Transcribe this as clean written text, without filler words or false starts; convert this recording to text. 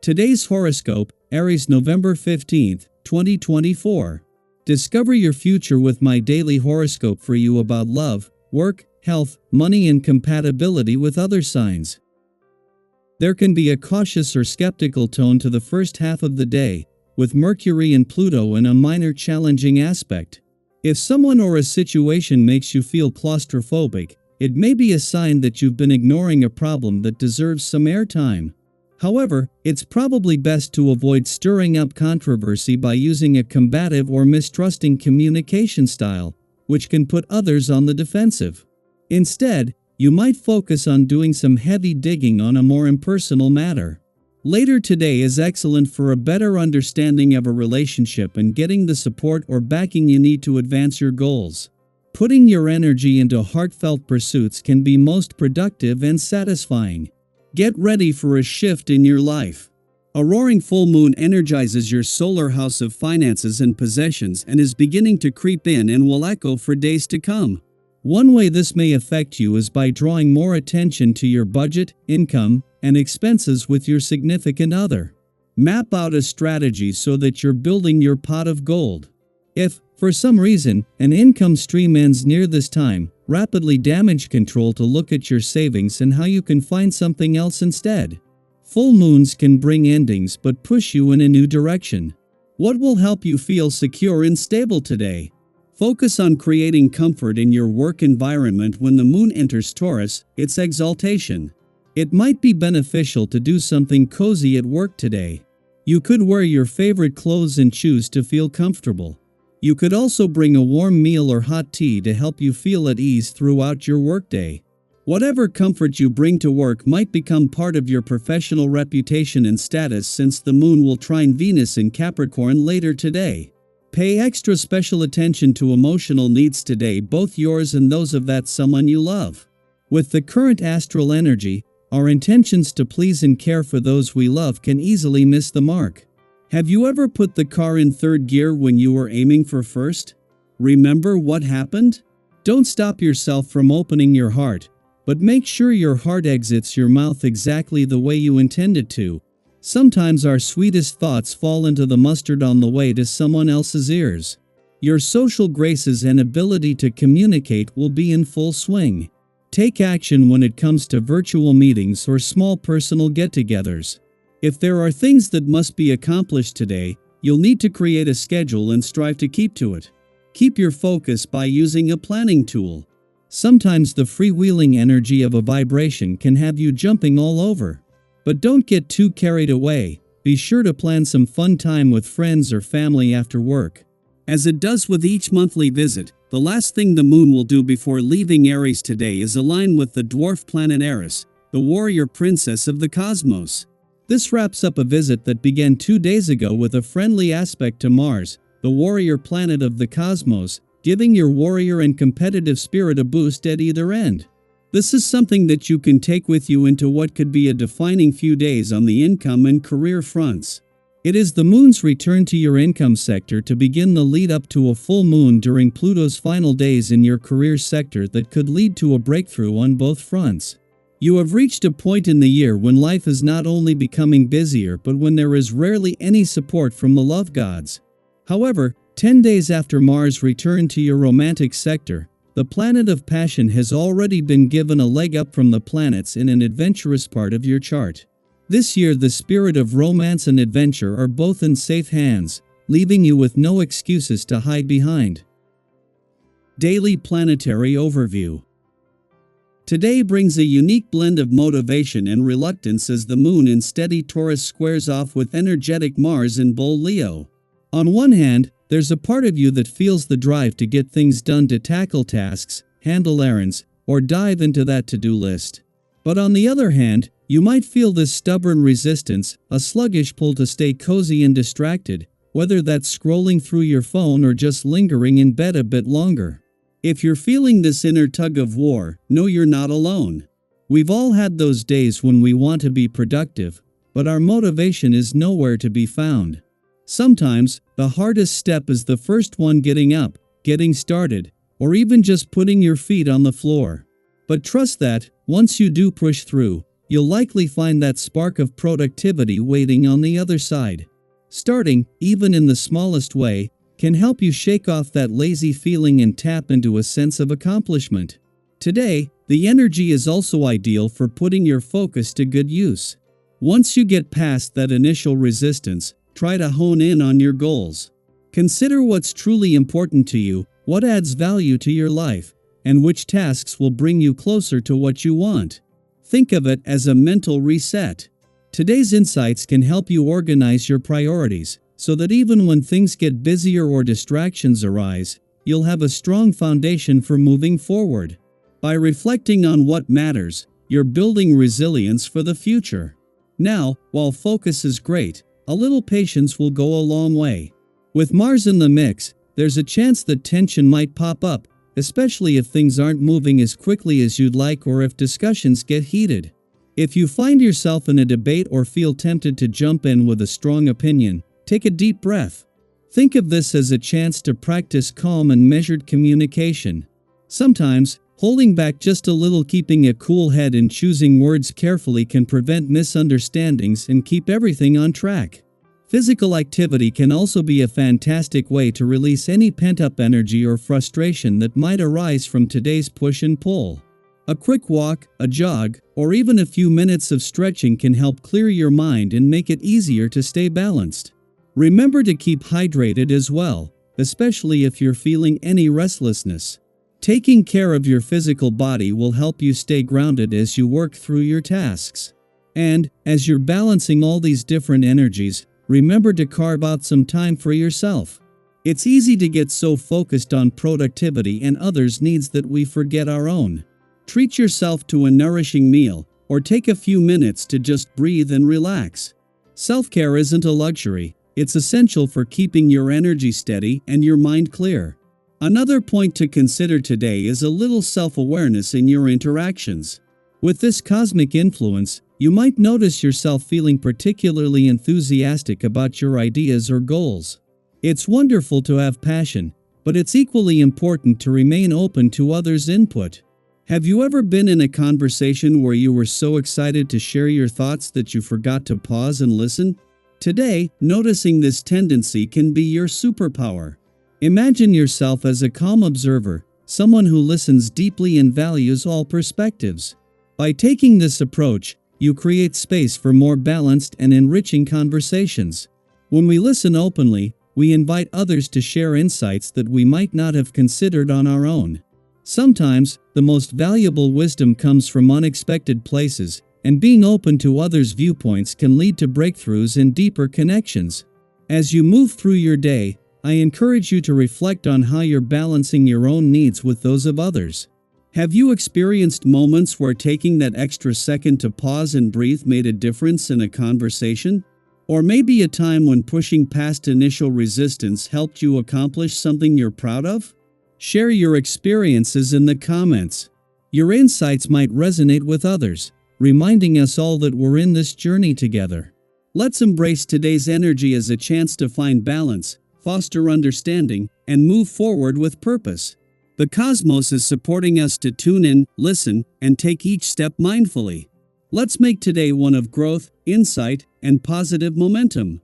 Today's horoscope, Aries November 15th, 2024. Discover your future with my daily horoscope for you about love, work, health, money and compatibility with other signs. There can be a cautious or skeptical tone to the first half of the day, with Mercury and Pluto in a minor challenging aspect. If someone or a situation makes you feel claustrophobic, it may be a sign that you've been ignoring a problem that deserves some airtime. However, it's probably best to avoid stirring up controversy by using a combative or mistrusting communication style, which can put others on the defensive. Instead, you might focus on doing some heavy digging on a more impersonal matter. Later today is excellent for a better understanding of a relationship and getting the support or backing you need to advance your goals. Putting your energy into heartfelt pursuits can be most productive and satisfying. Get ready for a shift in your life. A roaring full moon energizes your solar house of finances and possessions and is beginning to creep in and will echo for days to come. One way this may affect you is by drawing more attention to your budget, income, and expenses with your significant other. Map out a strategy so that you're building your pot of gold. If, for some reason, an income stream ends near this time, rapidly damage control to look at your savings and how you can find something else instead. Full moons can bring endings but push you in a new direction. What will help you feel secure and stable today? Focus on creating comfort in your work environment when the moon enters Taurus, its exaltation. It might be beneficial to do something cozy at work today. You could wear your favorite clothes and choose to feel comfortable. You could also bring a warm meal or hot tea to help you feel at ease throughout your workday. Whatever comfort you bring to work might become part of your professional reputation and status since the moon will trine Venus in Capricorn later today. Pay extra special attention to emotional needs today, both yours and those of that someone you love. With the current astral energy, our intentions to please and care for those we love can easily miss the mark. Have you ever put the car in third gear when you were aiming for first? Remember what happened? Don't stop yourself from opening your heart, but make sure your heart exits your mouth exactly the way you intended to. Sometimes our sweetest thoughts fall into the mustard on the way to someone else's ears. Your social graces and ability to communicate will be in full swing. Take action when it comes to virtual meetings or small personal get-togethers. If there are things that must be accomplished today, you'll need to create a schedule and strive to keep to it. Keep your focus by using a planning tool. Sometimes the freewheeling energy of a vibration can have you jumping all over. But don't get too carried away. Be sure to plan some fun time with friends or family after work. As it does with each monthly visit, the last thing the moon will do before leaving Aries today is align with the dwarf planet Eris, the warrior princess of the cosmos. This wraps up a visit that began 2 days ago with a friendly aspect to Mars, the warrior planet of the cosmos, giving your warrior and competitive spirit a boost at either end. This is something that you can take with you into what could be a defining few days on the income and career fronts. It is the moon's return to your income sector to begin the lead up to a full moon during Pluto's final days in your career sector that could lead to a breakthrough on both fronts. You have reached a point in the year when life is not only becoming busier but when there is rarely any support from the love gods. However, 10 days after Mars' return to your romantic sector, the planet of passion has already been given a leg up from the planets in an adventurous part of your chart. This year the spirit of romance and adventure are both in safe hands, leaving you with no excuses to hide behind. Daily Planetary Overview. Today brings a unique blend of motivation and reluctance as the moon in steady Taurus squares off with energetic Mars in bold Leo. On one hand, there's a part of you that feels the drive to get things done, to tackle tasks, handle errands, or dive into that to-do list. But on the other hand, you might feel this stubborn resistance, a sluggish pull to stay cozy and distracted, whether that's scrolling through your phone or just lingering in bed a bit longer. If you're feeling this inner tug of war, know you're not alone. We've all had those days when we want to be productive, but our motivation is nowhere to be found. Sometimes, the hardest step is the first one: getting up, getting started, or even just putting your feet on the floor. But trust that, once you do push through, you'll likely find that spark of productivity waiting on the other side. Starting, even in the smallest way, can help you shake off that lazy feeling and tap into a sense of accomplishment. Today, the energy is also ideal for putting your focus to good use. Once you get past that initial resistance, try to hone in on your goals. Consider what's truly important to you, what adds value to your life, and which tasks will bring you closer to what you want. Think of it as a mental reset. Today's insights can help you organize your priorities, so that even when things get busier or distractions arise, you'll have a strong foundation for moving forward. By reflecting on what matters, you're building resilience for the future. Now, while focus is great, a little patience will go a long way. With Mars in the mix, there's a chance that tension might pop up, especially if things aren't moving as quickly as you'd like or if discussions get heated. If you find yourself in a debate or feel tempted to jump in with a strong opinion, take a deep breath. Think of this as a chance to practice calm and measured communication. Sometimes, holding back just a little, keeping a cool head and choosing words carefully can prevent misunderstandings and keep everything on track. Physical activity can also be a fantastic way to release any pent-up energy or frustration that might arise from today's push and pull. A quick walk, a jog, or even a few minutes of stretching can help clear your mind and make it easier to stay balanced. Remember to keep hydrated as well, especially if you're feeling any restlessness. Taking care of your physical body will help you stay grounded as you work through your tasks. And, as you're balancing all these different energies, remember to carve out some time for yourself. It's easy to get so focused on productivity and others' needs that we forget our own. Treat yourself to a nourishing meal, or take a few minutes to just breathe and relax. Self-care isn't a luxury, it's essential for keeping your energy steady and your mind clear. Another point to consider today is a little self-awareness in your interactions. With this cosmic influence, you might notice yourself feeling particularly enthusiastic about your ideas or goals. It's wonderful to have passion, but it's equally important to remain open to others' input. Have you ever been in a conversation where you were so excited to share your thoughts that you forgot to pause and listen? Today, noticing this tendency can be your superpower. Imagine yourself as a calm observer, someone who listens deeply and values all perspectives. By taking this approach, you create space for more balanced and enriching conversations. When we listen openly, we invite others to share insights that we might not have considered on our own. Sometimes, the most valuable wisdom comes from unexpected places, and being open to others' viewpoints can lead to breakthroughs and deeper connections. As you move through your day, I encourage you to reflect on how you're balancing your own needs with those of others. Have you experienced moments where taking that extra second to pause and breathe made a difference in a conversation? Or maybe a time when pushing past initial resistance helped you accomplish something you're proud of? Share your experiences in the comments. Your insights might resonate with others, reminding us all that we're in this journey together. Let's embrace today's energy as a chance to find balance, foster understanding, and move forward with purpose. The cosmos is supporting us to tune in, listen, and take each step mindfully. Let's make today one of growth, insight, and positive momentum.